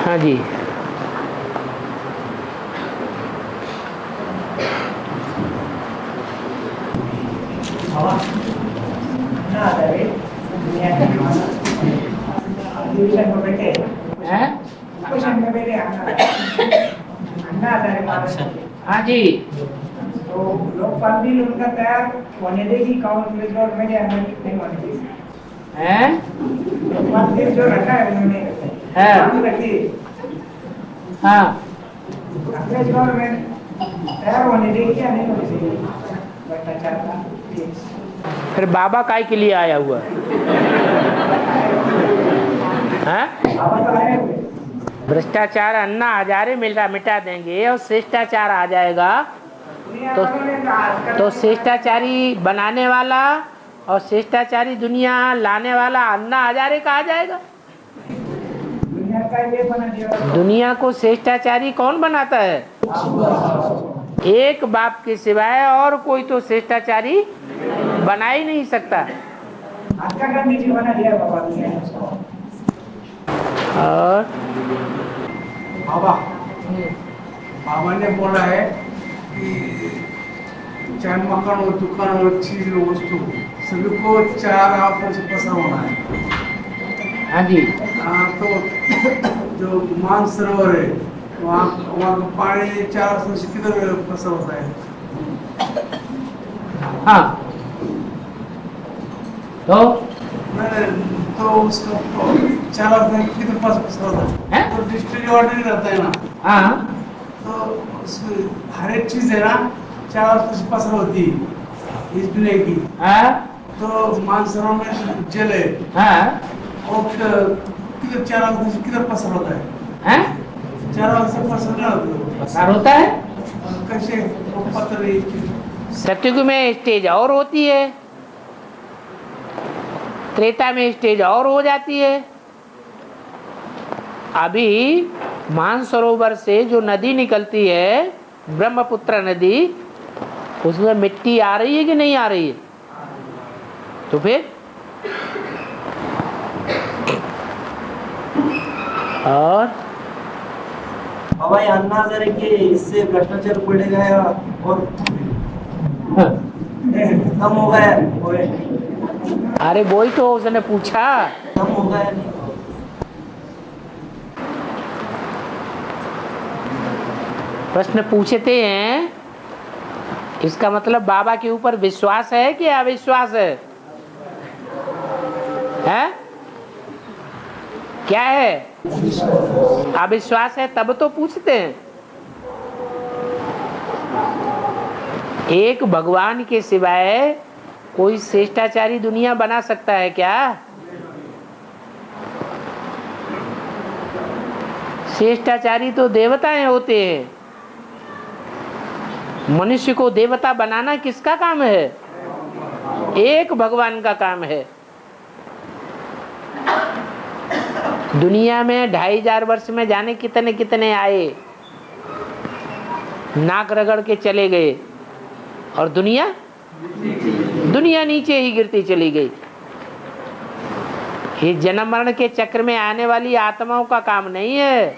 हाँ जी। हाँ जी। तो लोकपाल उनका तैयार होने देगी कांग्रेस गवर्नमेंट या नहीं होने देगी? लोकपाल जो रखा है उन्होंने मांग रखी, हाँ, कांग्रेस गवर्नमेंट तैयार होने देगी या नहीं होने देगी भ्रष्टाचार का? फिर बाबा काय के लिए आया हुआ है? बाबा तो आए हुए। भ्रष्टाचार अन्ना हजारे मिटा देंगे और शिष्टाचार आ जाएगा तो शिष्टाचारी बनाने वाला और शिष्टाचारी दुनिया लाने वाला अन्ना हजारे कहा जाएगा। दुनिया का ये बना दिया। दुनिया को शिष्टाचारी कौन बनाता है? एक बाप के सिवाय और कोई तो शिष्टाचारी बना ही नहीं सकता। आज का गांधी जी बना दिया बाबा ने। और बाबा ने बोला है कि चाहे मकान हो, दुकान हो, चीज हो, वस्तु सभी को 4 आंखों से पसा होना है। हाँ जी। तो जो मानसरोवर है वहाँ का पानी 4 आंखों से किधर पसा होता है? हाँ, तो तो उसका 4 आंखों किधर पसा होता है? तो डिस्ट्रिक्ट ऑर्डर रहता है ना। हाँ, तो उसमें हर एक चीज है ना 4 आंखों से पसर होती है इस दुनिया की। हाँ, तो मानसरोवर में जल है, हाँ, और किधर 4 आंखों से किधर पसर होता है? हाँ? 4 आंखों से पसर नहीं होता। पसार होता है। कैसे वो पत्थर है? सतयुग में स्टेज और होती है, त्रेता में स्टेज और हो जाती है। अभी मानसरोवर से जो नदी निकलती है, ब्रह्मपुत्र नदी, उसमें मिट्टी आ रही है कि नहीं आ रही है? तो फिर और बाबा ये अन्ना हजारे के इससे भ्रष्टाचार बढ़ेगा या और कम होगा या होए? अरे वही तो उसने पूछा। कम होगा या नहीं? प्रश्न पूछते हैं, इसका मतलब बाबा के ऊपर विश्वास है कि अविश्वास है? हैं? क्या है? अविश्वास है तब तो पूछते हैं। एक भगवान के सिवाय कोई शिष्टाचारी दुनिया बना सकता है क्या? शिष्टाचारी तो देवताएं होते हैं। मनुष्य को देवता बनाना किसका काम है? एक भगवान का काम है। दुनिया में 2500 वर्ष में जाने कितने कितने आए, नाक रगड़ के चले गए, और दुनिया नीचे ही गिरती चली गई। ये जन्म मरण के चक्र में आने वाली आत्माओं का काम नहीं है।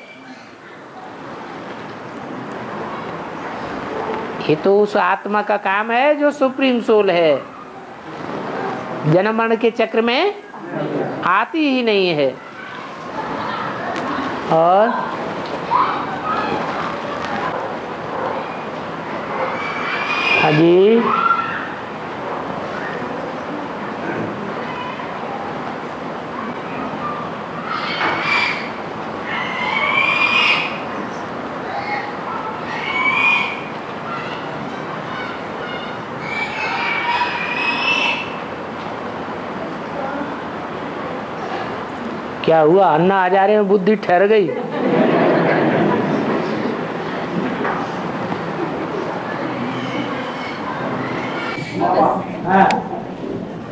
ये तो उस आत्मा का काम है जो सुप्रीम सोल है, जन्म मरण के चक्र में आती ही नहीं है। और हाजी क्या हुआ? अन्ना हजारे में बुद्धि ठहर गई?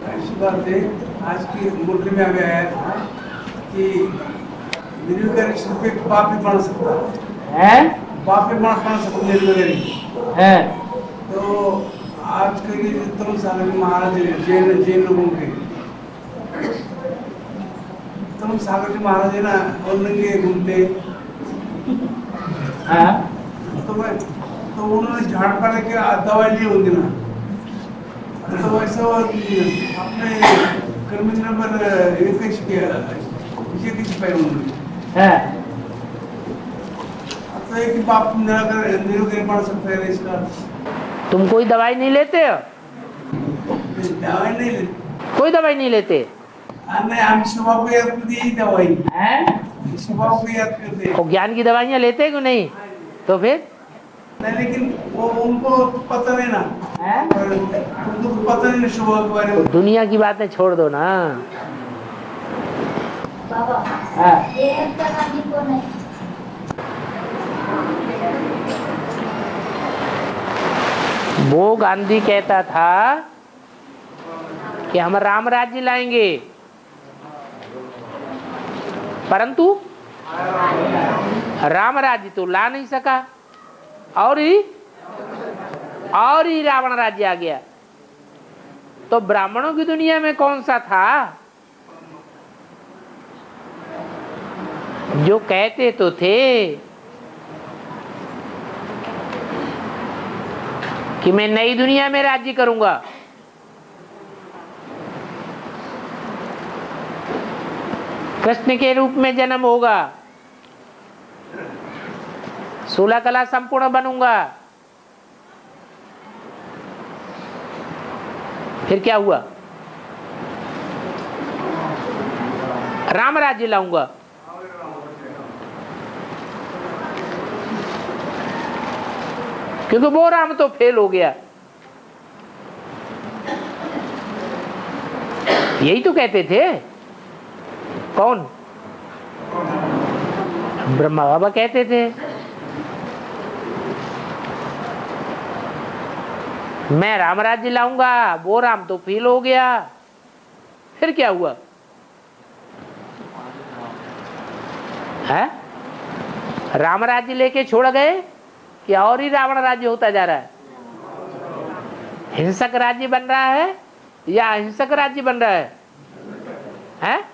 ऐसी बात है, आज की मुद्रा में आ गया है कि निर्विकारी पे बाप भी बना सकता है? बाप भी बना सकता निर्विकारी है? तो आज के लिए तुम साल में महाराज जैन लोगों के तुम सागर जी महाराज है ना, और नंगे घूमते हाँ तो उन्होंने झाड़ पाने की दवाई ली होगी ना, तो वैसे वो अपने कर्मी नंबर 21 किया पाहिजे उन्होंने। हाँ तो एक बाप निराकरण पड़ सकता है इसका। तुम कोई दवाई नहीं लेते हो? दवाई नहीं लेते, कोई दवाई नहीं लेते? नहीं हम सुबह को याद करते ही दवाई, हैं? सुबह को याद करते और ज्ञान की दवाइयाँ लेते क्यों नहीं? तो फिर नहीं, लेकिन वो उनको पता नहीं ना, और उनको पता नहीं ना सुबह के बारे तो में। दुनिया की बातें छोड़ दो ना। बाबा हाँ ये इंदिरा गांधी कौन है? वो गांधी कहता था कि हम राम राज्य लाएंगे, परंतु राम राज्य तो ला नहीं सका, और ही रावण राज्य आ गया। तो ब्राह्मणों की दुनिया में कौन सा था जो कहते तो थे कि मैं नई दुनिया में राज्य करूंगा। कृष्ण के रूप में जन्म होगा, 16 कला संपूर्ण बनूंगा। फिर क्या हुआ? राम राज्य लाऊंगा। क्योंकि वो राम तो फेल हो गया। यही तो कहते थे। कौन? ब्रह्मा बाबा कहते थे मैं राम राज्य लाऊंगा, वो राम तो फेल हो गया। फिर क्या हुआ है? राम राज्य लेके छोड़ गए कि और ही रावण राज्य होता जा रहा है? हिंसक राज्य बन रहा है या अहिंसक राज्य बन रहा है? हैं?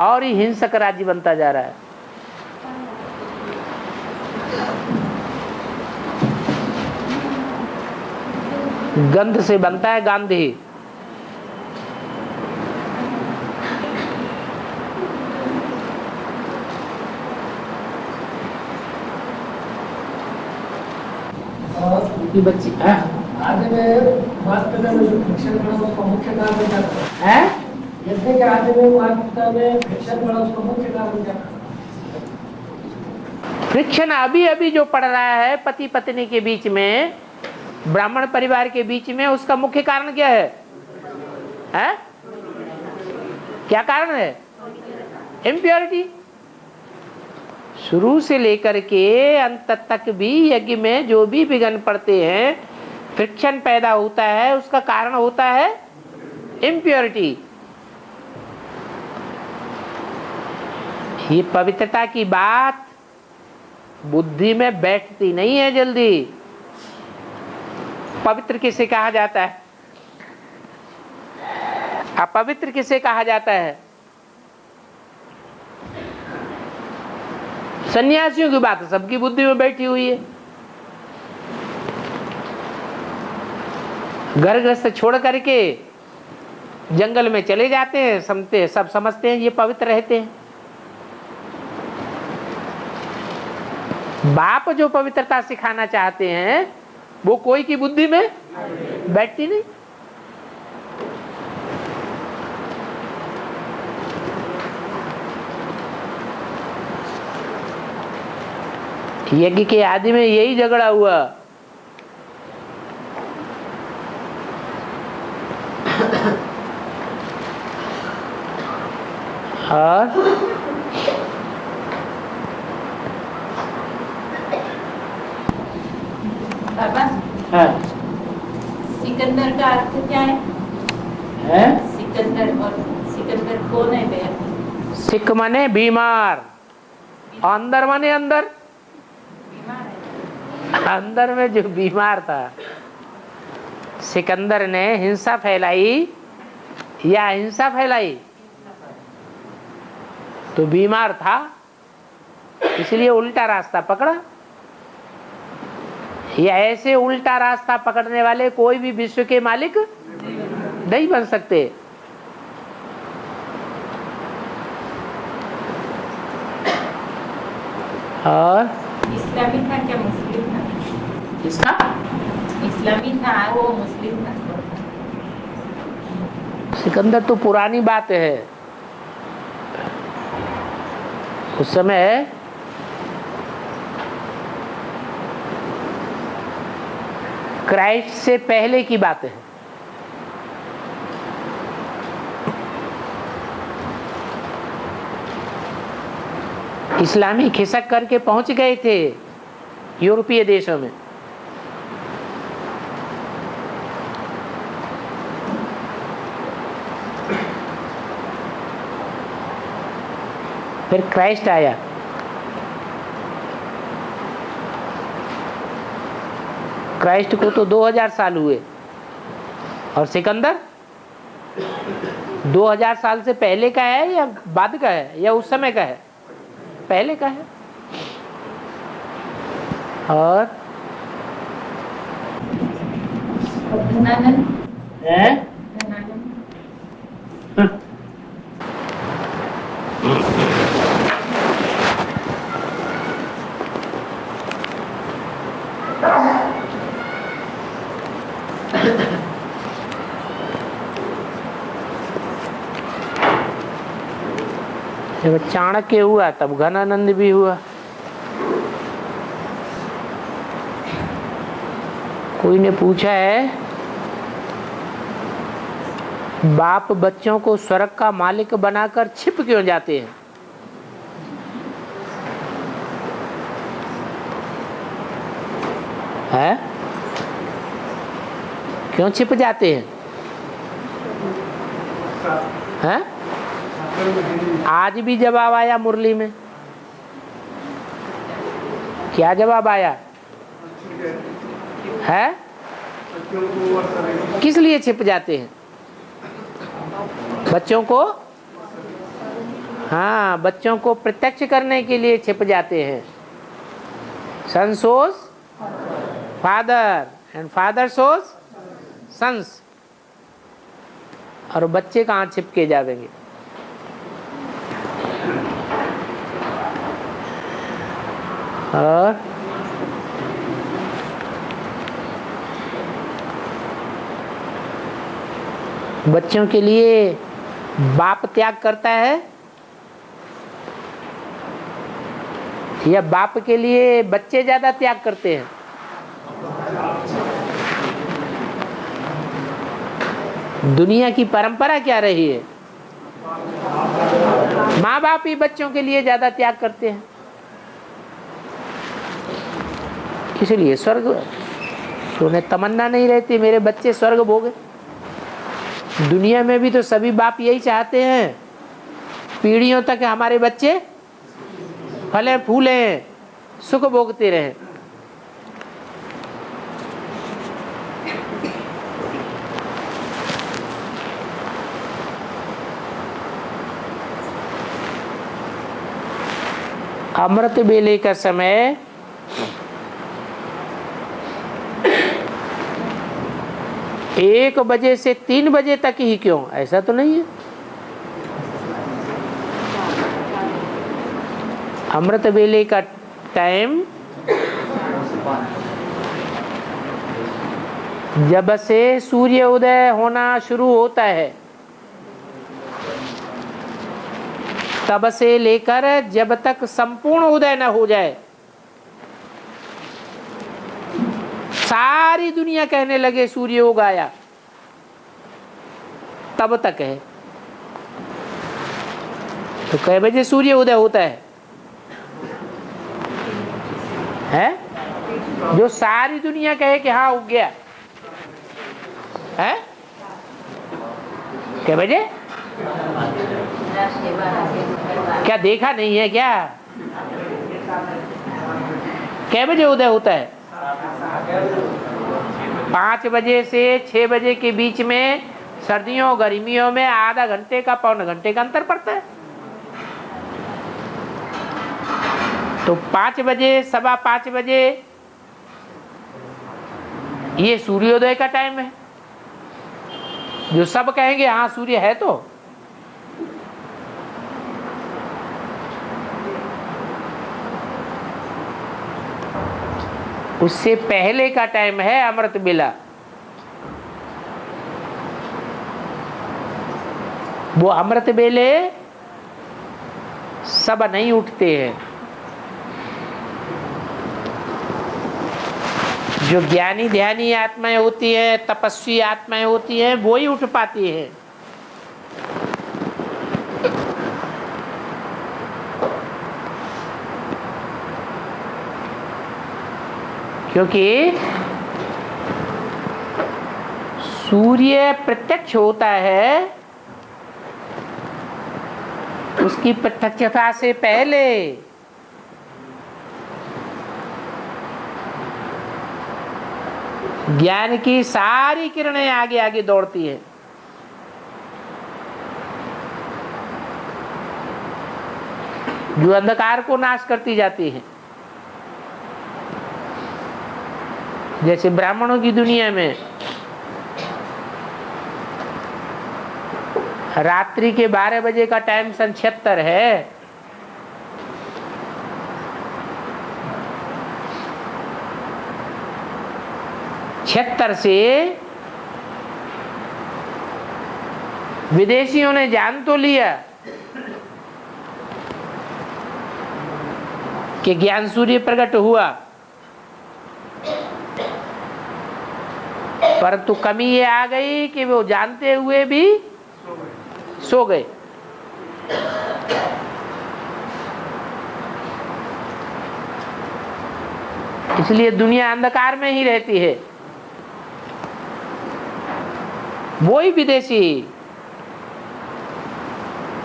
और ही हिंसक राज्य बनता जा रहा है। गंध से बनता है गांधी। बच्ची आदि में बात करने में जो फ्रिक्शन बना उसका मुख्य कारण क्या था? है? यज्ञ के आदि में वार्ता में फ्रिक्शन बना उसका मुख्य कारण क्या था? फ्रिक्शन अभी अभी जो पड़ रहा है पति पत्नी के बीच में, ब्राह्मण परिवार के बीच में, उसका मुख्य कारण क्या है? हैं? क्या कारण है? इम्प्योरिटी। शुरू से लेकर के अंत तक भी यज्ञ में जो भी विघ्न पड़ते हैं, फ्रिक्शन पैदा होता है, उसका कारण होता है इम्प्योरिटी। ये पवित्रता की बात बुद्धि में बैठती नहीं है जल्दी। पवित्र किसे कहा जाता है? अपवित्र किसे कहा जाता है? सन्यासियों की बात सबकी बुद्धि में बैठी हुई है। घर गृहस्थ छोड़ करके जंगल में चले जाते हैं, सब समझते हैं ये पवित्र रहते हैं। बाप जो पवित्रता सिखाना चाहते हैं वो कोई की बुद्धि में बैठती नहीं। यज्ञ के आदि में यही झगड़ा हुआ। और बाबा हाँ, सिकंदर का अर्थ क्या है? सिकंदर, और सिकंदर कौन है भैया? सिक माने बीमार, अंदर माने अंदर, बीमार है। अंदर में जो बीमार था। सिकंदर ने हिंसा फैलाई या अहिंसा फैलाई तो बीमार था। इसलिए उल्टा रास्ता पकड़ा। ये ऐसे उल्टा रास्ता पकड़ने वाले कोई भी विश्व के मालिक नहीं बन सकते। और इस्लामी था क्या मुस्लिम था? इसका इस्लामी था वो मुस्लिम था। सिकंदर तो पुरानी बात है, उस समय क्राइस्ट से पहले की बात है। इस्लामी खिसक करके पहुंच गए थे यूरोपीय देशों में। फिर क्राइस्ट आया, क्राइस्ट को तो 2000 साल हुए, और सिकंदर 2000 साल से पहले का है या बाद का है या उस समय का है? पहले का है। और धनानंद है जब चाणक्य हुआ तब घनानंद भी हुआ। कोई ने पूछा है, बाप बच्चों को स्वर्ग का मालिक बनाकर छिप क्यों जाते हैं? है? क्यों छिप जाते हैं? हैं? आज भी जवाब आया मुरली में। क्या जवाब आया है? किस लिए छिप जाते हैं? बच्चों को, हाँ, बच्चों को प्रत्यक्ष करने के लिए छिप जाते हैं। Son sews father and father sews sons. और बच्चे कहाँ छिप के जाएंगे? और बच्चों के लिए बाप त्याग करता है या बाप के लिए बच्चे ज्यादा त्याग करते हैं? दुनिया की परंपरा क्या रही है? माँ बाप ही बच्चों के लिए ज्यादा त्याग करते हैं। इसलिए स्वर्ग, तो उन्हें तमन्ना नहीं रहती मेरे बच्चे स्वर्ग भोगे। दुनिया में भी तो सभी बाप यही चाहते हैं, पीढ़ियों तक हमारे बच्चे फले फूले सुख भोगते रहें। अमृत बेले का समय एक बजे से 3 बजे तक ही क्यों? ऐसा तो नहीं है। अमृत बेले का टाइम जब से सूर्य उदय होना शुरू होता है तब से लेकर जब तक संपूर्ण उदय न हो जाए, सारी दुनिया कहने लगे सूर्य उगाया, तब तक है। तो कै बजे सूर्य उदय होता है? जो सारी दुनिया कहे कि हाँ उग गया है, कै बजे? क्या देखा नहीं है क्या? कै बजे उदय होता है? 5 बजे से 6 बजे के बीच में सर्दियों गर्मियों में आधा घंटे का पौन घंटे का अंतर पड़ता है। तो 5 बजे, 5:15 बजे ये सूर्योदय का टाइम है, जो सब कहेंगे हाँ सूर्य है। तो उससे पहले का टाइम है अमृत बेला। वो अमृत बेले सब नहीं उठते हैं। जो ज्ञानी ध्यानी आत्माएं होती है, तपस्वी आत्माएं होती हैं, वो ही उठ पाती है। क्योंकि सूर्य प्रत्यक्ष होता है, उसकी प्रत्यक्षता से पहले ज्ञान की सारी किरणें आगे आगे दौड़ती हैं। जो अंधकार को नाश करती जाती है। जैसे ब्राह्मणों की दुनिया में रात्रि के 12 बजे का टाइम सन 76 है। छिहत्तर से विदेशियों ने जान तो लिया कि ज्ञान सूर्य प्रकट हुआ, परंतु कमी ये आ गई कि वो जानते हुए भी सो गए। इसलिए दुनिया अंधकार में ही रहती है। वही विदेशी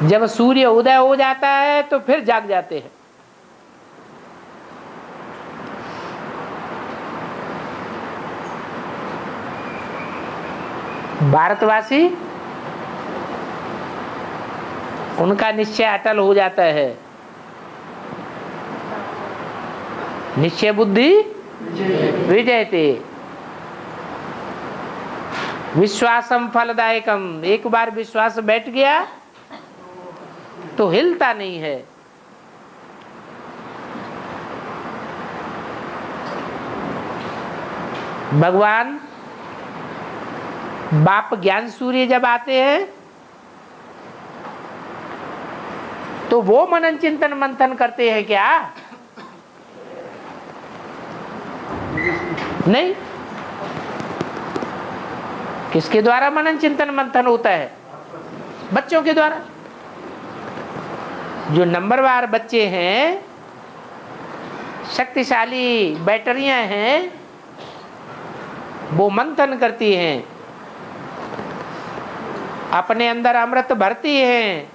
जब सूर्य उदय हो जाता है तो फिर जाग जाते हैं। भारतवासी उनका निश्चय अटल हो जाता है। निश्चय बुद्धि विजयते, विश्वासम फलदायकम। एक बार विश्वास बैठ गया तो हिलता नहीं है। भगवान बाप ज्ञान सूर्य जब आते हैं तो वो मनन चिंतन मंथन करते हैं क्या? नहीं। किसके द्वारा मनन चिंतन मंथन होता है? बच्चों के द्वारा। जो नंबरवार बच्चे हैं, शक्तिशाली बैटरियां हैं, वो मंथन करती हैं, अपने अंदर अमृत भरती हैं।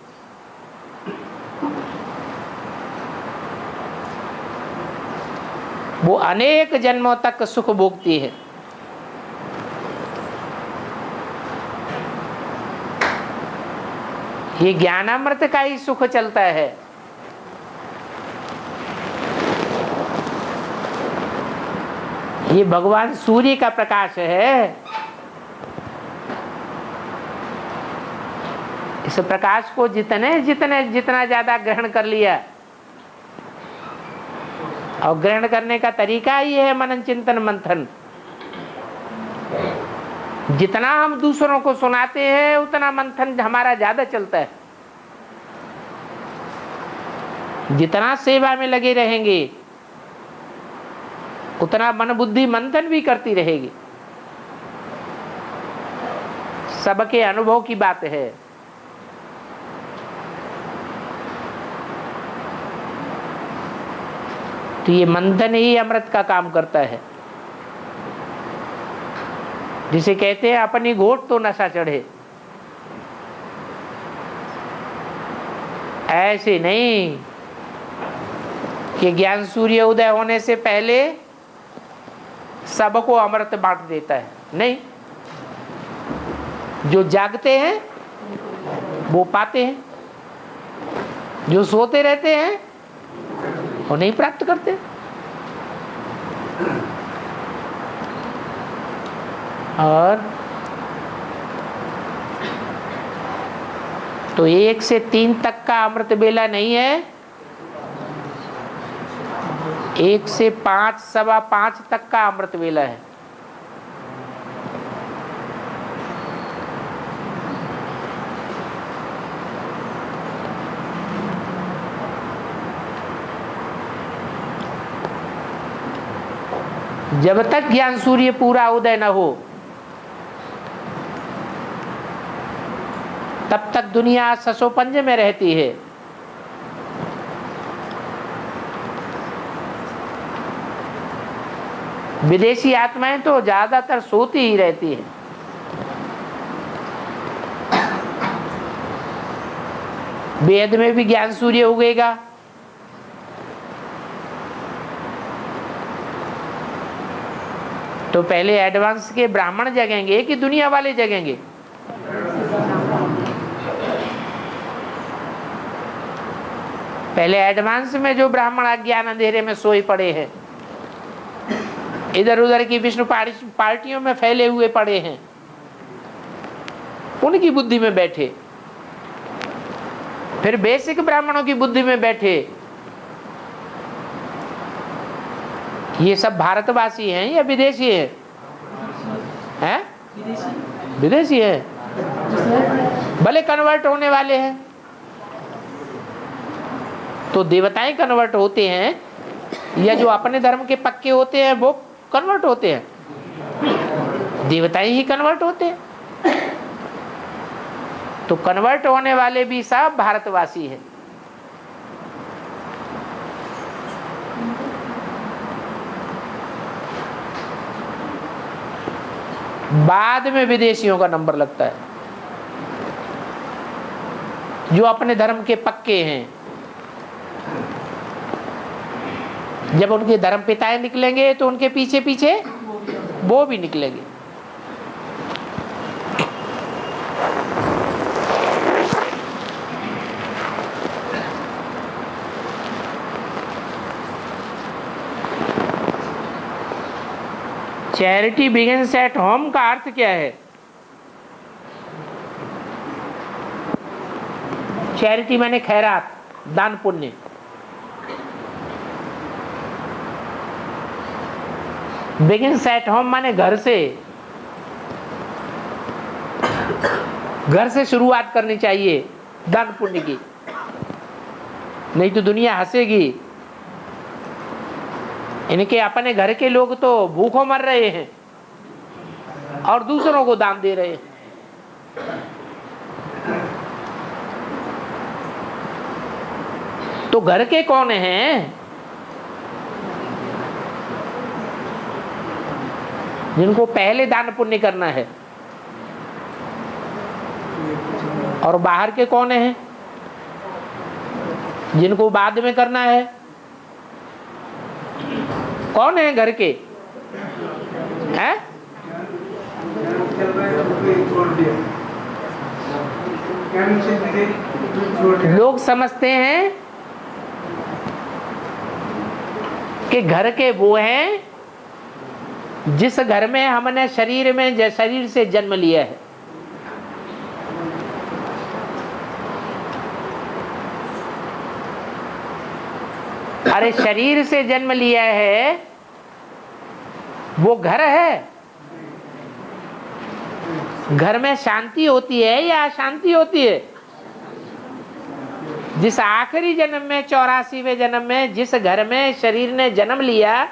वो अनेक जन्मों तक सुख भोगती है। ये ज्ञानामृत का ही सुख चलता है। ये भगवान सूर्य का प्रकाश है। इस प्रकाश को जितना ज्यादा ग्रहण कर लिया, और ग्रहण करने का तरीका ही है मनन चिंतन मंथन। जितना हम दूसरों को सुनाते हैं उतना मंथन हमारा ज्यादा चलता है। जितना सेवा में लगे रहेंगे उतना मन बुद्धि मंथन भी करती रहेगी। सबके अनुभव की बात है। तो ये मंथन ही अमृत का काम करता है। जिसे कहते हैं अपनी घोट तो नशा चढ़े। ऐसे नहीं कि ज्ञान सूर्य उदय होने से पहले सबको अमृत बांट देता है। नहीं, जो जागते हैं वो पाते हैं, जो सोते रहते हैं वो नहीं प्राप्त करते। और तो 1 से 3 तक का अमृत बेला नहीं है, 1 से 5, 5:15 तक का अमृत बेला है। जब तक ज्ञान सूर्य पूरा उदय न हो तब तक दुनिया ससोपंज में रहती है। विदेशी आत्माएं तो ज्यादातर सोती ही रहती है। वेद में भी ज्ञान सूर्य उगेगा, तो पहले एडवांस के ब्राह्मण जगेंगे कि दुनिया वाले जगेंगे? पहले एडवांस में जो ब्राह्मण अज्ञान अंधेरे में सोए पड़े हैं, इधर उधर की विष्णु पार्टियों में फैले हुए पड़े हैं, उनकी बुद्धि में बैठे, फिर बेसिक ब्राह्मणों की बुद्धि में बैठे। ये सब भारतवासी हैं या विदेशी हैं? हैं? विदेशी हैं, भले कन्वर्ट होने वाले हैं। तो देवताएं कन्वर्ट होते हैं या जो अपने धर्म के पक्के होते हैं वो कन्वर्ट होते हैं? देवताएं ही कन्वर्ट होते हैं। तो कन्वर्ट होने वाले भी सब भारतवासी हैं। बाद में विदेशियों का नंबर लगता है, जो अपने धर्म के पक्के हैं। जब उनके धर्म पिताएं निकलेंगे तो उनके पीछे पीछे वो भी निकलेंगे। चैरिटी बिगिंस एट होम का अर्थ क्या है? चैरिटी माने खैरात, दान पुण्य। बिगिंस एट होम माने घर से, घर से शुरुआत करनी चाहिए दान पुण्य की, नहीं तो दुनिया हंसेगी। इनके अपने घर के लोग तो भूखों मर रहे हैं और दूसरों को दान दे रहे हैं। तो घर के कौन हैं जिनको पहले दान पुण्य करना है, और बाहर के कौन हैं जिनको बाद में करना है? कौन है घर के? हैं? लोग समझते हैं कि घर के वो हैं जिस घर में हमने शरीर से जन्म लिया है। अरे शरीर से जन्म लिया है वो घर है? घर में शांति होती है या अशांति होती है? जिस आखिरी जन्म में 84वें जन्म में जिस घर में शरीर ने जन्म लिया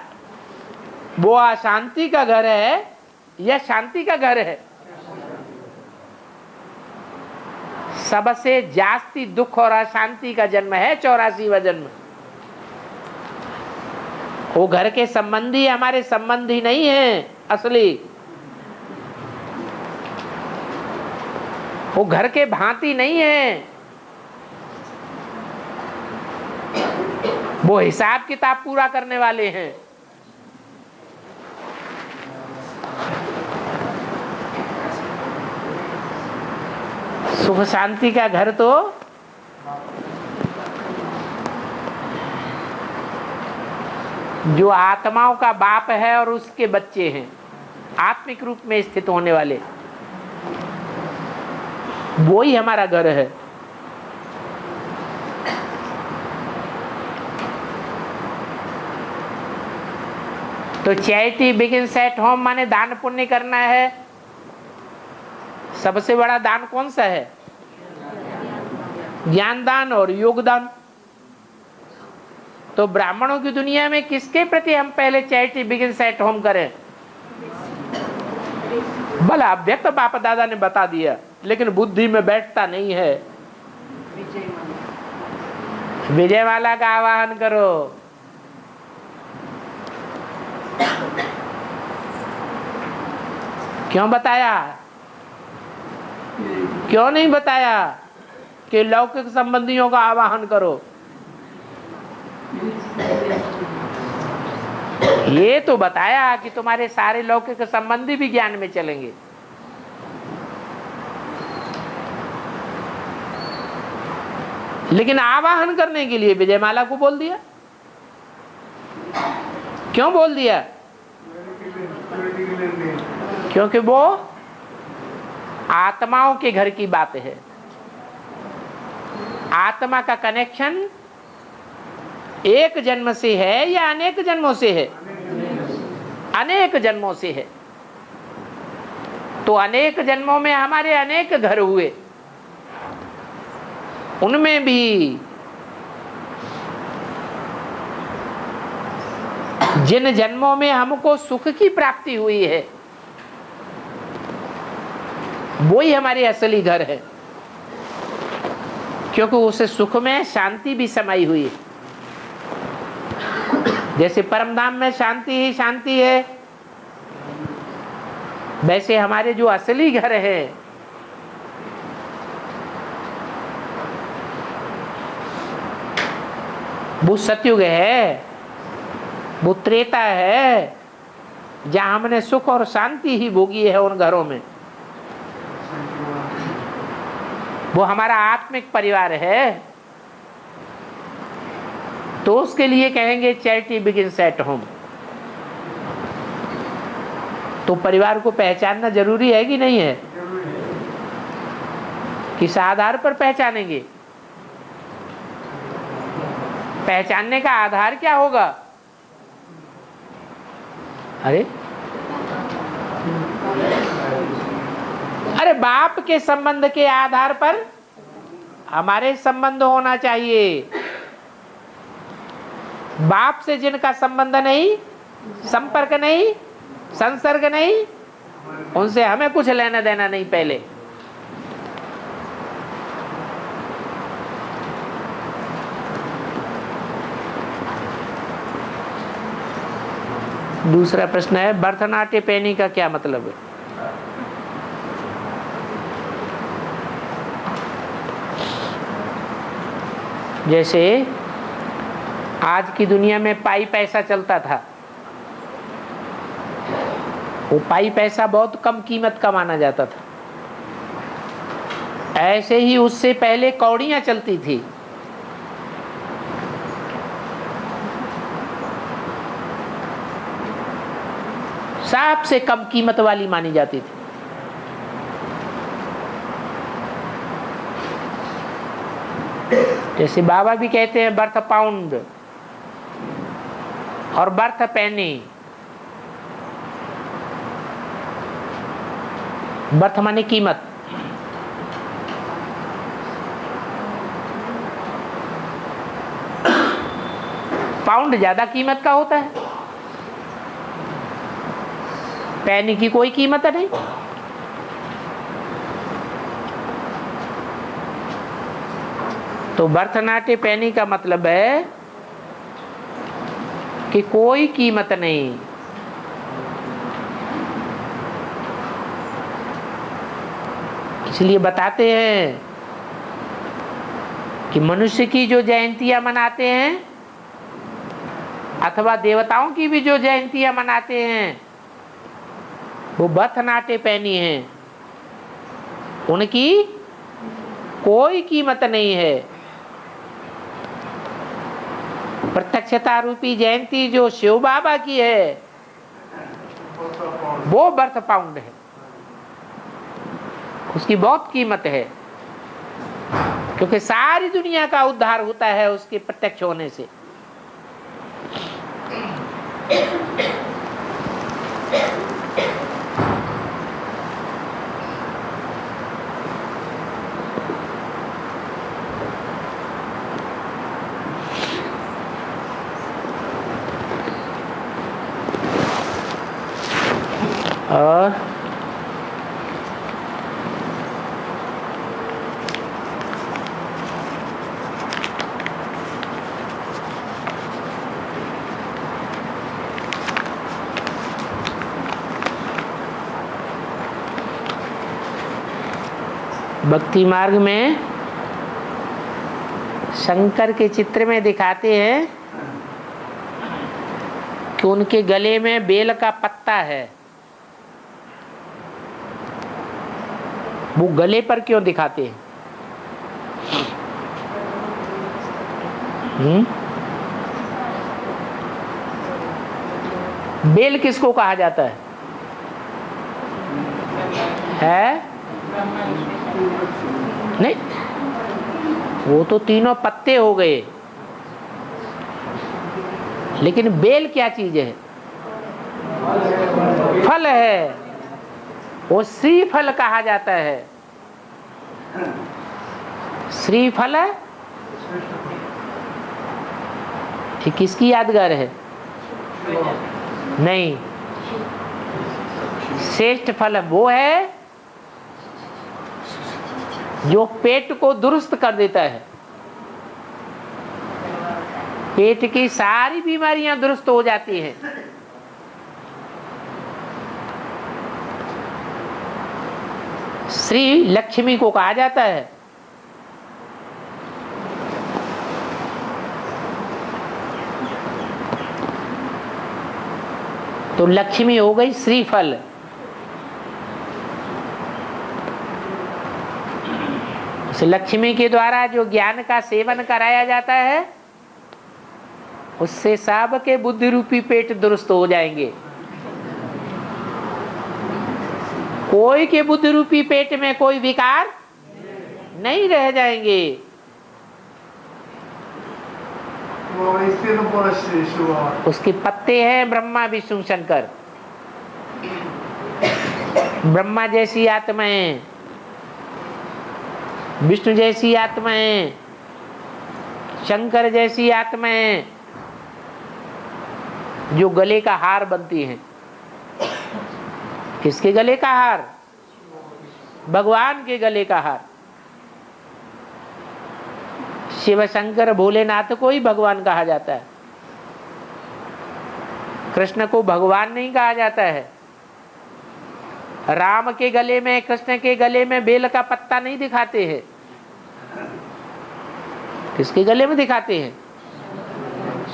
वो अशांति का घर है या शांति का घर है? सबसे जास्ती दुख और अशांति का जन्म है 84वां जन्म। वो घर के संबंधी हमारे संबंधी नहीं है असली, वो घर के भांति नहीं है। वो हिसाब किताब पूरा करने वाले हैं। सुख शांति का घर तो जो आत्माओं का बाप है और उसके बच्चे हैं, आत्मिक रूप में स्थित होने वाले, वो ही हमारा घर है। तो चैरिटी बिगिंस एट होम माने दान पुण्य करना है। सबसे बड़ा दान कौन सा है? ज्ञान दान और योगदान। तो ब्राह्मणों की दुनिया में किसके प्रति हम पहले चैरिटी बिगिंस एट होम करें? भला अव्यक्त बाप दादा ने बता दिया, लेकिन बुद्धि में बैठता नहीं है। विजयमाला का आवाहन करो। क्यों बताया? क्यों नहीं बताया कि लौकिक संबंधियों का आवाहन करो? ये तो बताया कि तुम्हारे सारे लौकिक संबंधी भी ज्ञान में चलेंगे। लेकिन आवाहन करने के लिए विजयमाला को बोल दिया। क्यों बोल दिया? क्योंकि वो आत्माओं के घर की बात है। आत्मा का कनेक्शन एक जन्म से है या अनेक जन्मों से है? अनेक जन्मों से है। तो अनेक जन्मों में हमारे अनेक घर हुए, उनमें भी जिन जन्मों में हमको सुख की प्राप्ति हुई है, वही हमारे असली घर है। क्योंकि उस सुख में शांति भी समाई हुई है। जैसे परमधाम में शांति ही शांति है, वैसे हमारे जो असली घर है, वो सतयुग है, वो त्रेता है, जहां हमने सुख और शांति ही भोगी है। उन घरों में वो हमारा आत्मिक परिवार है। तो उसके लिए कहेंगे चैरिटी बिगिंस एट होम। तो परिवार को पहचानना जरूरी है कि नहीं है? किस आधार पर पहचानेंगे? पहचानने का आधार क्या होगा? अरे बाप के संबंध के आधार पर हमारे संबंध होना चाहिए। बाप से जिनका संबंध नहीं, संपर्क नहीं, संसर्ग नहीं, उनसे हमें कुछ लेना देना नहीं। पहले दूसरा प्रश्न है, भरतनाट्य पैनी का क्या मतलब है? जैसे आज की दुनिया में पाई पैसा चलता था, वो पाई पैसा बहुत कम कीमत का माना जाता था। ऐसे ही उससे पहले कौड़ियां चलती थी। सबसे कम कीमत वाली मानी जाती थी। जैसे बाबा भी कहते हैं बर्थ पाउंड और बर्थ पैनी। बर्थ माने कीमत, पाउंड ज्यादा कीमत का होता है, पैनी की कोई कीमत नहीं। तो भरतनाट्य पैनी का मतलब है कि कोई कीमत नहीं। इसलिए बताते हैं कि मनुष्य की जो जयंतियां मनाते हैं अथवा देवताओं की भी जो जयंतियां मनाते हैं, वो भरतनाट्य पैनी है। उनकी कोई कीमत नहीं है। प्रत्यक्ष स्वच्छता रूपी जयंती जो शिव बाबा की है वो बर्थ पाउंड है, उसकी बहुत कीमत है, क्योंकि सारी दुनिया का उद्धार होता है उसके प्रत्यक्ष होने से। और भक्ति मार्ग में शंकर के चित्र में दिखाते हैं कि उनके गले में बेल का पत्ता है। वो गले पर क्यों दिखाते हैं? बेल किसको कहा जाता है? नहीं, वो तो तीनों पत्ते हो गए, लेकिन बेल क्या चीज है? फल है, वो श्रीफल कहा जाता है। श्रीफल है, ये किसकी यादगार है? नहीं, श्रेष्ठ फल वो है जो पेट को दुरुस्त कर देता है। पेट की सारी बीमारियां दुरुस्त हो जाती हैं। श्री लक्ष्मी को कहा जाता है। तो लक्ष्मी हो गई श्रीफल। उस लक्ष्मी के द्वारा जो ज्ञान का सेवन कराया जाता है उससे सबके बुद्धि रूपी पेट दुरुस्त हो जाएंगे। कोई के बुद्धि रूपी पेट में कोई विकार नहीं रह जाएंगे। उसके पत्ते हैं ब्रह्मा विष्णु शंकर। ब्रह्मा जैसी आत्माएं, विष्णु जैसी आत्माएं, शंकर जैसी आत्माएं जो गले का हार बनती हैं। किसके गले का हार? भगवान के गले का हार। शिव शंकर भोलेनाथ को ही भगवान कहा जाता है, कृष्ण को भगवान नहीं कहा जाता है। राम के गले में, कृष्ण के गले में बेल का पत्ता नहीं दिखाते हैं। किसके गले में दिखाते हैं?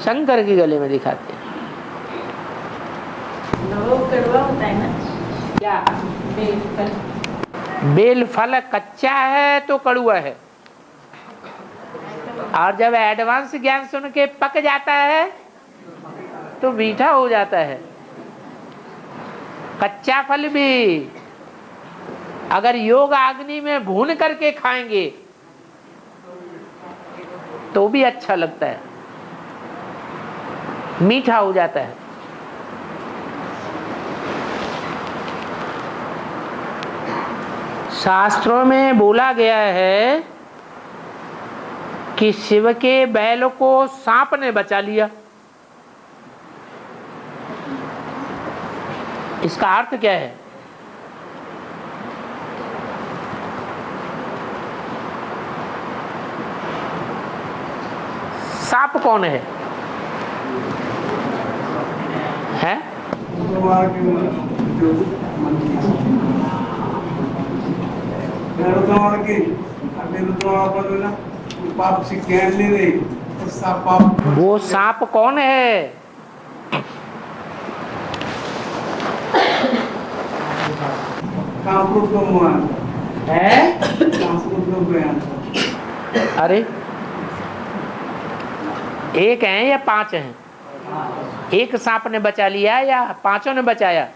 शंकर के गले में दिखाते हैं। वो कड़वा होता है ना क्या? बेल फल। बेल फल कच्चा है तो कड़वा है, और जब एडवांस ज्ञान सुन के पक जाता है तो मीठा हो जाता है। कच्चा फल भी अगर योग अग्नि में भून करके खाएंगे तो भी अच्छा लगता है, मीठा हो जाता है। शास्त्रों में बोला गया है कि शिव के बैल को सांप ने बचा लिया। इसका अर्थ क्या है? सांप कौन है? हैं? पाप से ज्ञान ले रही, पाप वो सांप कौन है? है? एक हैं या 5 हैं? एक सांप ने बचा लिया या 5 ने बचाया?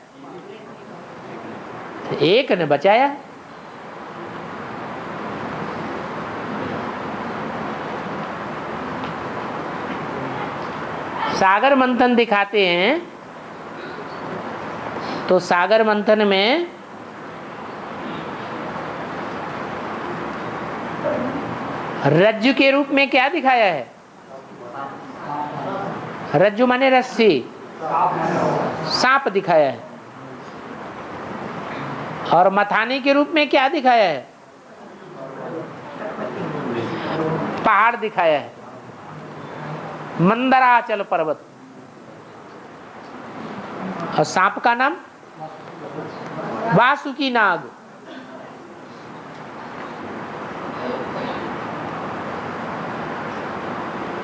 एक ने बचाया। सागर मंथन दिखाते हैं तो सागर मंथन में रज्जु के रूप में क्या दिखाया है? रज्जु माने रस्सी, सांप दिखाया है। और मथानी के रूप में क्या दिखाया है? पहाड़ दिखाया है, मंदराचल पर्वत। और सांप का नाम वासुकी नाग।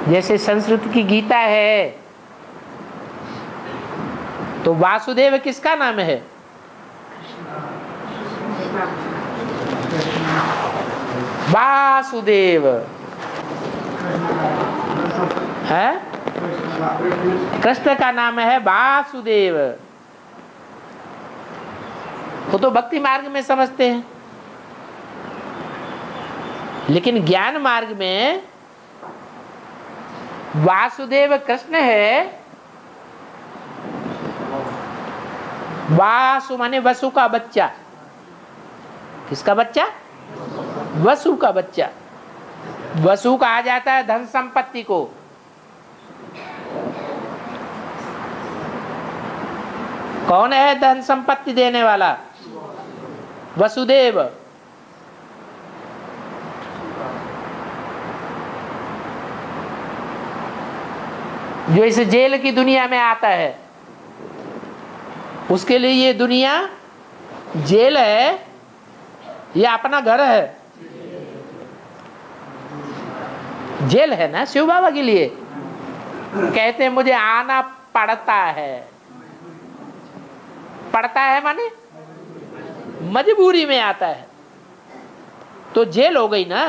जैसे संस्कृत की गीता है तो वासुदेव किसका नाम है? वासुदेव है, कृष्ण का नाम है वासुदेव। वो तो भक्ति मार्ग में समझते हैं, लेकिन ज्ञान मार्ग में वासुदेव कृष्ण है। वासु माने वसु का बच्चा। किसका बच्चा? वसु का बच्चा। वसु कहा जाता है धन संपत्ति को। कौन है धन संपत्ति देने वाला? वसुदेव। जो इस जेल की दुनिया में आता है उसके लिए ये दुनिया जेल है या अपना घर है? जेल है ना शिव बाबा के लिए। कहते हैं मुझे आना पड़ता है। पड़ता है माने मजबूरी में आता है, तो जेल हो गई ना।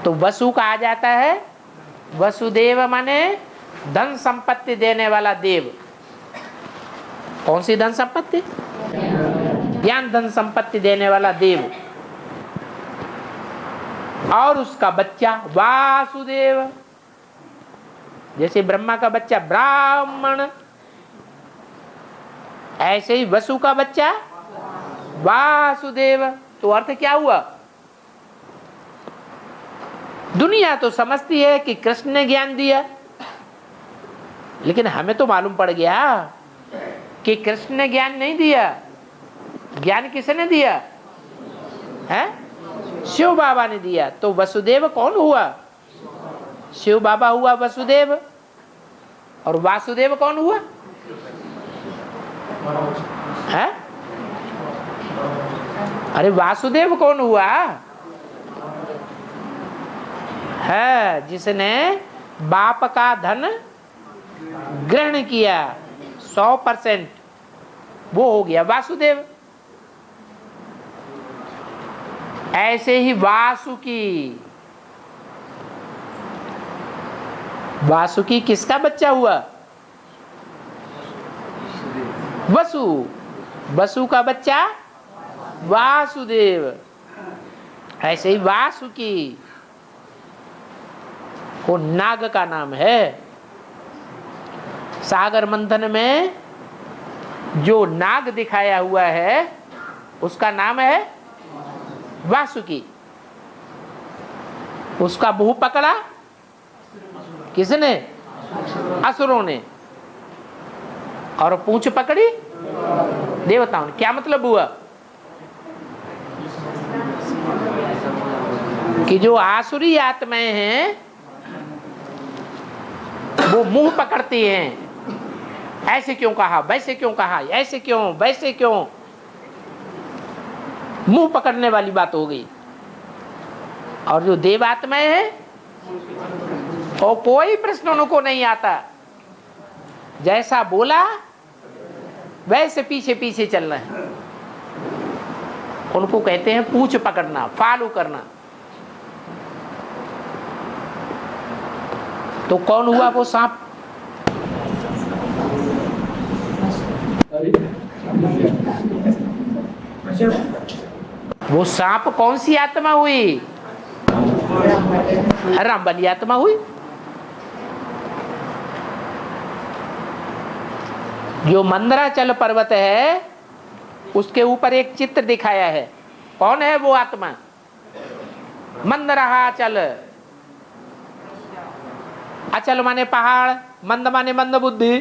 तो वसु कहा जाता है। वसुदेव माने धन संपत्ति देने वाला देव। कौन सी धन संपत्ति? ज्ञान धन संपत्ति देने वाला देव। और उसका बच्चा वासुदेव। जैसे ब्रह्मा का बच्चा ब्राह्मण, ऐसे ही वसु का बच्चा वासुदेव। तो अर्थ क्या हुआ? दुनिया तो समझती है कि कृष्ण ने ज्ञान दिया, लेकिन हमें तो मालूम पड़ गया कि कृष्ण ने ज्ञान नहीं दिया। ज्ञान किसने दिया है? शिव बाबा ने दिया। तो वसुदेव कौन हुआ? शिव बाबा हुआ वसुदेव। और वासुदेव कौन हुआ है? अरे वासुदेव कौन हुआ है? जिसने बाप का धन ग्रहण किया 100%, वो हो गया वासुदेव। ऐसे ही वासुकी। वासुकी किसका बच्चा हुआ? वसु। वसु का बच्चा वासुदेव। ऐसे ही वासुकी वो नाग का नाम है। सागर मंथन में जो नाग दिखाया हुआ है उसका नाम है वासुकी। उसका मुंह पकड़ा किसने? असुरों ने। और पूंछ पकड़ी देवताओं ने। क्या मतलब हुआ? कि जो आसुरी आत्माएं हैं वो मुंह पकड़ती हैं। ऐसे क्यों कहा, वैसे क्यों कहा, ऐसे क्यों, वैसे क्यों। मुंह पकड़ने वाली बात हो गई। और जो देवात्माएं हैं और कोई प्रश्न उनको नहीं आता। जैसा बोला वैसे पीछे पीछे चलना है। उनको कहते हैं पूंछ पकड़ना, फॉलो करना। तो कौन हुआ वो सांप? वो सांप कौन सी आत्मा हुई? राम वाली आत्मा हुई। जो मंदराचल पर्वत है उसके ऊपर एक चित्र दिखाया है। कौन है वो आत्मा? मंदराचल। अचल माने पहाड़, मंद माने मंद बुद्धि।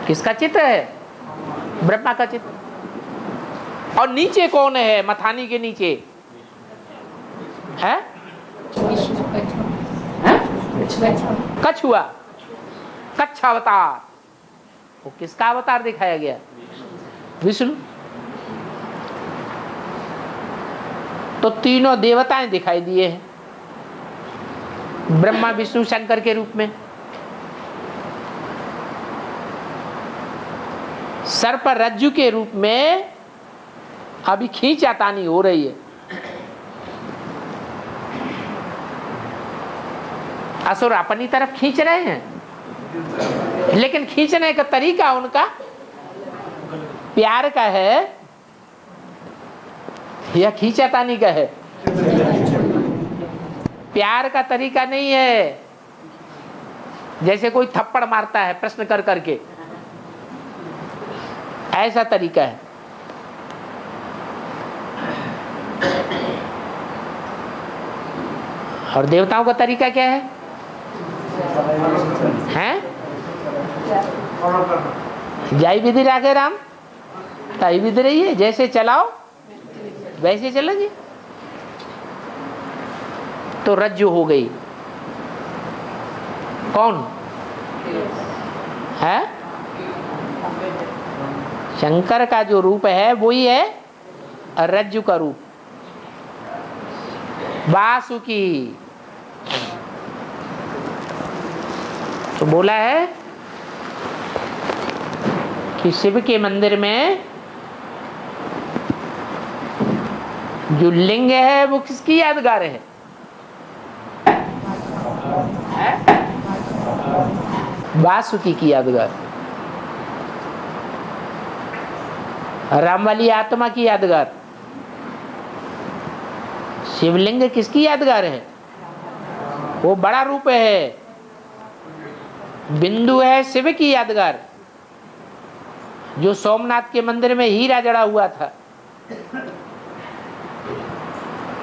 किसका चित्र है? ब्रह्मा का चित्र। और नीचे कौन है? मथानी के नीचे है कछुआ, कच्छ अवतार। वो किसका अवतार दिखाया गया? विष्णु। तो तीनों देवताएं दिखाई दिए हैं, ब्रह्मा विष्णु शंकर के रूप में। सर्प रज्जु के रूप में अभी खींचातानी हो रही है। असुर अपनी तरफ खींच रहे हैं, लेकिन खींचने का तरीका उनका प्यार का है या खींचातानी का है? प्यार का तरीका नहीं है। जैसे कोई थप्पड़ मारता है प्रश्न कर करके, ऐसा तरीका है। और देवताओं का तरीका क्या है? हैं? जाई विधि राखे राम, ताई विधि रही है। जैसे चलाओ वैसे चलेंगे। तो रज्जु हो गई। कौन है? शंकर का जो रूप है वही है रज्जु का रूप। वासुकी तो बोला है कि शिव के मंदिर में जो लिंग है वो किसकी यादगार है? वासुकी की यादगार, राम वाली आत्मा की यादगार। शिवलिंग किसकी यादगार है? वो बड़ा रूप है, बिंदु है शिव की यादगार, जो सोमनाथ के मंदिर में हीरा जड़ा हुआ था।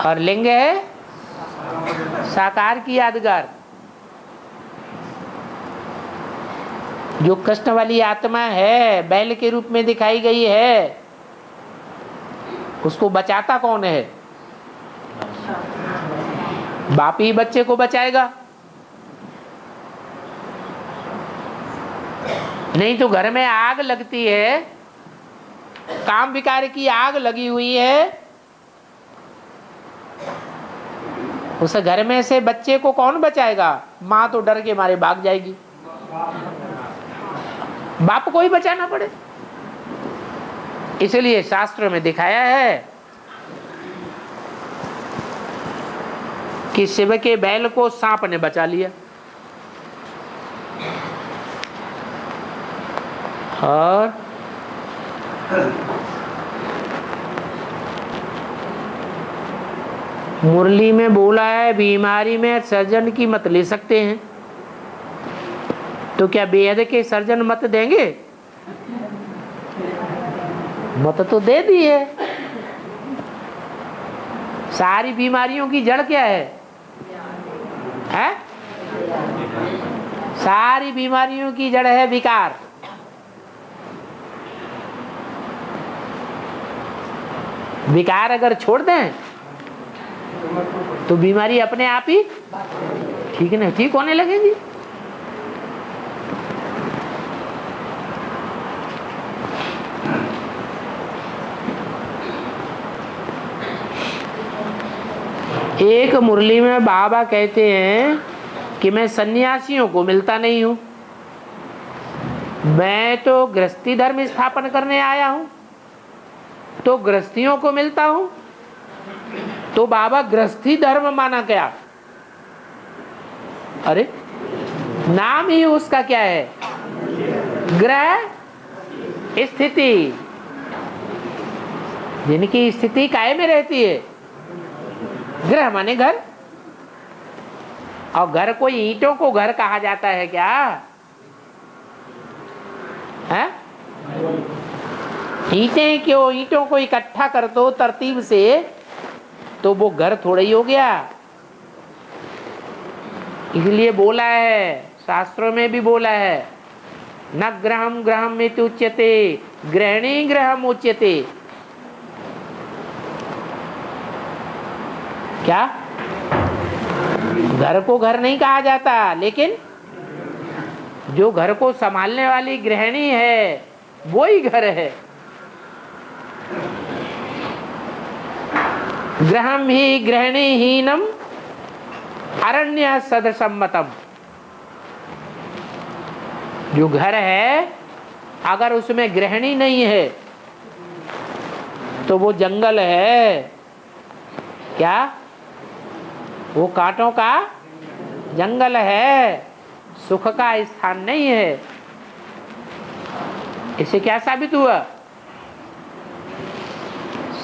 और लिंग है साकार की यादगार, जो कृष्ण वाली आत्मा है बैल के रूप में दिखाई गई है। उसको बचाता कौन है? बाप ही बच्चे को बचाएगा। नहीं तो घर में आग लगती है, काम विकार की आग लगी हुई है, उस घर में से बच्चे को कौन बचाएगा? माँ तो डर के मारे भाग जाएगी, बाप को ही बचाना पड़े। इसलिए शास्त्र में दिखाया है कि शिव के बैल को सांप ने बचा लिया। और मुरली में बोला है बीमारी में सर्जन की मत ले सकते हैं। तो क्या बेहद के सर्जन मत देंगे? मत तो दे दी है। सारी बीमारियों की जड़ क्या है? हैं? सारी बीमारियों की जड़ है विकार। विकार अगर छोड़ दें तो बीमारी अपने आप ही ठीक होने लगेगी। एक मुरली में बाबा कहते हैं कि मैं सन्यासियों को मिलता नहीं हूं, मैं तो गृहस्थी धर्म स्थापन करने आया हूं, तो गृहस्थियों को मिलता हूं। तो बाबा गृहस्थी धर्म माना क्या? अरे नाम ही उसका क्या है? ग्रह स्थिति, जिनकी स्थिति कायम में रहती है। ग्रह माने घर, और घर कोई ईंटों को घर कहा जाता है क्या है? ईंटें क्यों, ईंटों को इकट्ठा कर दो तरतीब से तो वो घर थोड़ा ही हो गया। इसलिए बोला है, शास्त्रों में भी बोला है, न ग्रहम ग्रहम में उच्यते ग्रहणी ग्रहम उच्यते। क्या? घर को घर नहीं कहा जाता, लेकिन जो घर को संभालने वाली गृहिणी है वो ही घर है। ग्रहम ही गृहिणी हीनम अरण्य सदसम्मतम। जो घर है अगर उसमें गृहिणी नहीं है तो वो जंगल है। क्या? वो कांटों का जंगल है, सुख का स्थान नहीं है। इससे क्या साबित हुआ?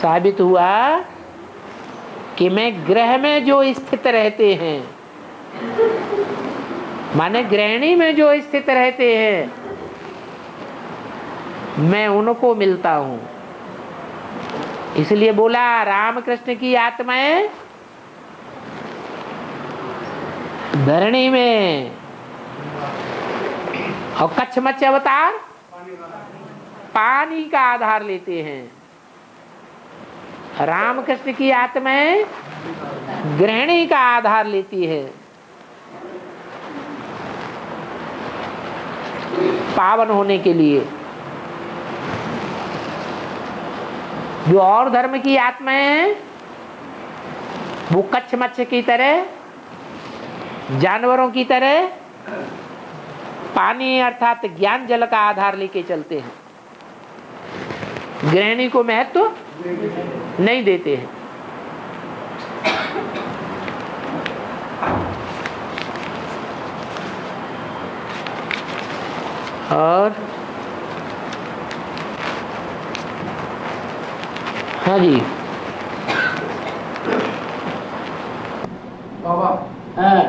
साबित हुआ कि मैं ग्रह में जो स्थित रहते हैं, माने गृहिणी में जो स्थित रहते हैं, मैं उनको मिलता हूं। इसलिए बोला रामकृष्ण की आत्माएं धरणी में, और कच्छ मच्छ अवतार पानी का आधार लेते हैं। रामकृष्ण की आत्माएं गृहिणी का आधार लेती है पावन होने के लिए। जो और धर्म की आत्माएं हैं वो कच्छ मच्छ की तरह, जानवरों की तरह पानी अर्थात ज्ञान जल का आधार लेके चलते हैं, गृहिणी को महत्व नहीं देते हैं। और हाँ जी बाबा, हाँ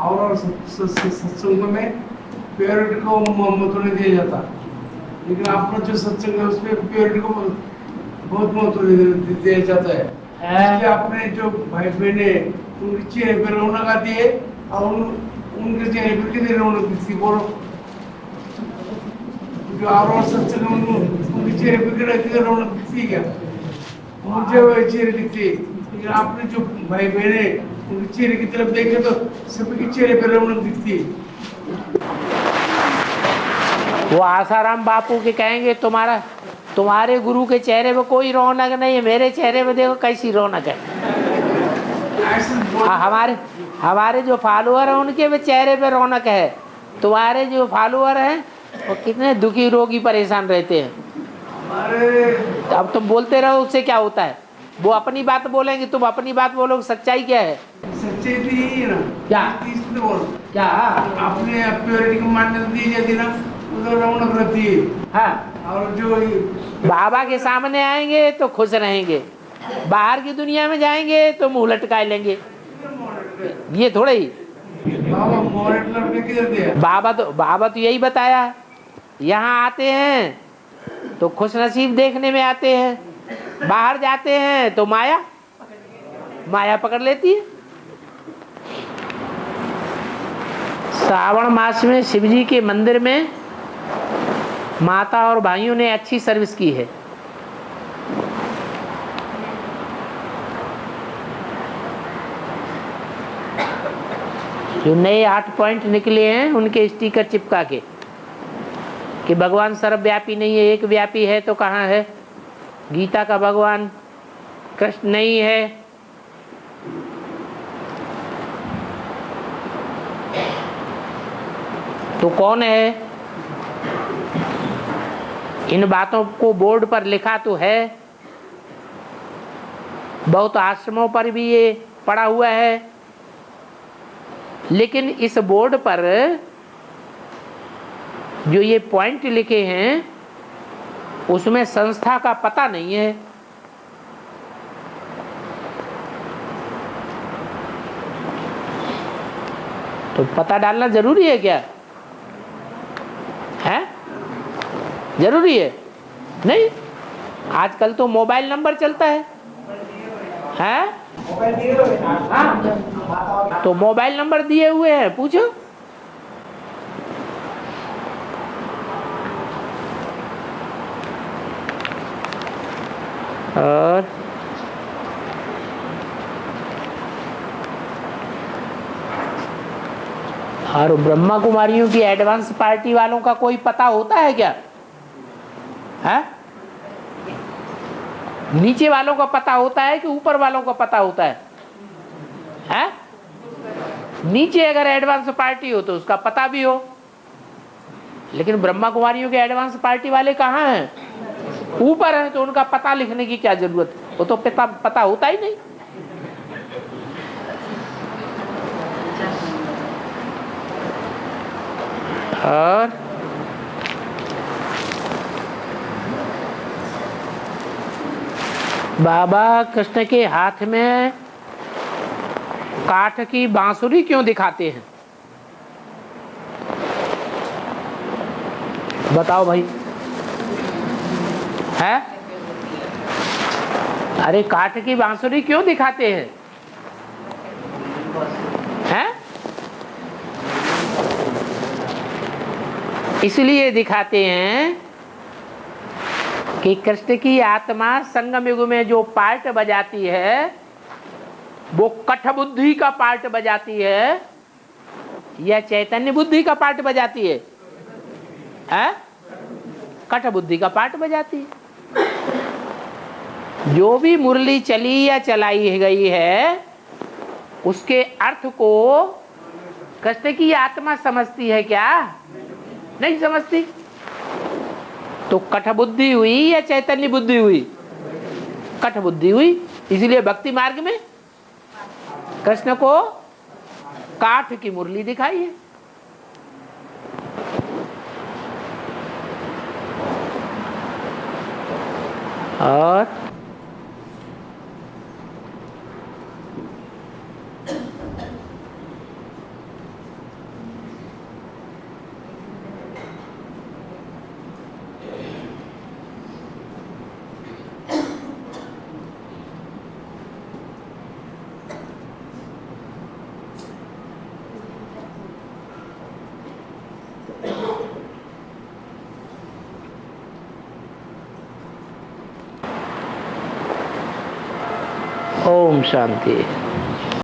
और सत्संग में प्योरिटी को महत्व नहीं दिया जाता, लेकिन आपका जो सत्संग है उसमें प्योरिटी को बहुत महत्व दिया जाता है। इसलिए आपने जो भाई बहने उनके चेहरे पर रौनक आती है, और उनके चेहरे पर कितनी रौनक दिखती बोलो। जो और सत्संग उनके चेहरे पर कितनी रौनक दिखती है क्या? मुझे वो चेहरे दिखती है, लेकिन आपने जो भाई बहने उनके चेहरे की तरफ देखे तो सभी के चेहरे पर रौनक दिखती है। वो आसाराम बापू के कहेंगे तुम्हारे गुरु के चेहरे पे कोई रौनक नहीं है, मेरे चेहरे पे देखो कैसी रौनक है। हमारे जो फॉलोअर हैं उनके भी चेहरे पे रौनक है। तुम्हारे जो फॉलोअर हैं वो कितने दुखी रोगी परेशान रहते हैं। अब तुम बोलते रहो, उससे क्या होता है? वो अपनी बात बोलेंगे, तुम अपनी बात बोलोगे। सच्चाई क्या है? सच्चाई तो यही है ना। क्या? क्या आपने प्योरिटी को मान्यता दी जाती ना, उधर रौनक रहती है। हाँ, और जो बाबा के सामने आएंगे तो खुश रहेंगे, बाहर की दुनिया में जाएंगे तो मुंह लटका लेंगे। ये थोड़ा ही बाबा तो यही बताया। यहाँ आते हैं तो खुश नसीब देखने में आते हैं, बाहर जाते हैं तो माया पकड़ लेती है। श्रावण मास में शिवजी के मंदिर में माता और भाइयों ने अच्छी सर्विस की है। जो नए 8 पॉइंट निकले हैं उनके स्टिकर चिपका के कि भगवान सर्वव्यापी नहीं है, एक व्यापी है तो कहाँ है? गीता का भगवान कृष्ण नहीं है। तो कौन है? इन बातों को बोर्ड पर लिखा तो है, बहुत आश्रमों पर भी ये पड़ा हुआ है। लेकिन इस बोर्ड पर जो ये पॉइंट लिखे हैं उसमें संस्था का पता नहीं है। तो पता डालना जरूरी है क्या? है जरूरी है? नहीं, आजकल तो मोबाइल नंबर चलता है। मोबाइल दिए हुए हैं ना? हाँ। तो मोबाइल नंबर दिए हुए हैं, पूछो। और ब्रह्मा कुमारियों की एडवांस पार्टी वालों का कोई पता होता है क्या? है? नीचे वालों का पता होता है कि ऊपर वालों का पता होता है? है? नीचे अगर एडवांस पार्टी हो तो उसका पता भी हो, लेकिन ब्रह्मा कुमारियों के एडवांस पार्टी वाले कहाँ हैं? ऊपर हैं, तो उनका पता लिखने की क्या जरूरत है? वो तो पता होता ही नहीं। और बाबा कृष्ण के हाथ में काठ की बांसुरी क्यों दिखाते हैं? बताओ भाई। है? अरे काठ की बांसुरी क्यों दिखाते हैं? हैं? इसलिए दिखाते हैं कि कृष्ण की आत्मा संगम युग में जो पार्ट बजाती है वो कठ बुद्धि का पार्ट बजाती है या चैतन्य बुद्धि का पार्ट बजाती है? हैं? कठ बुद्धि का पार्ट बजाती है। जो भी मुरली चली या चलाई गई है उसके अर्थ को कृष्ण की आत्मा समझती है क्या? नहीं समझती। तो कठ बुद्धि हुई या चैतन्य बुद्धि हुई? कठ बुद्धि हुई। इसलिए भक्ति मार्ग में कृष्ण को काठ की मुरली दिखाई है। और ओम शांति।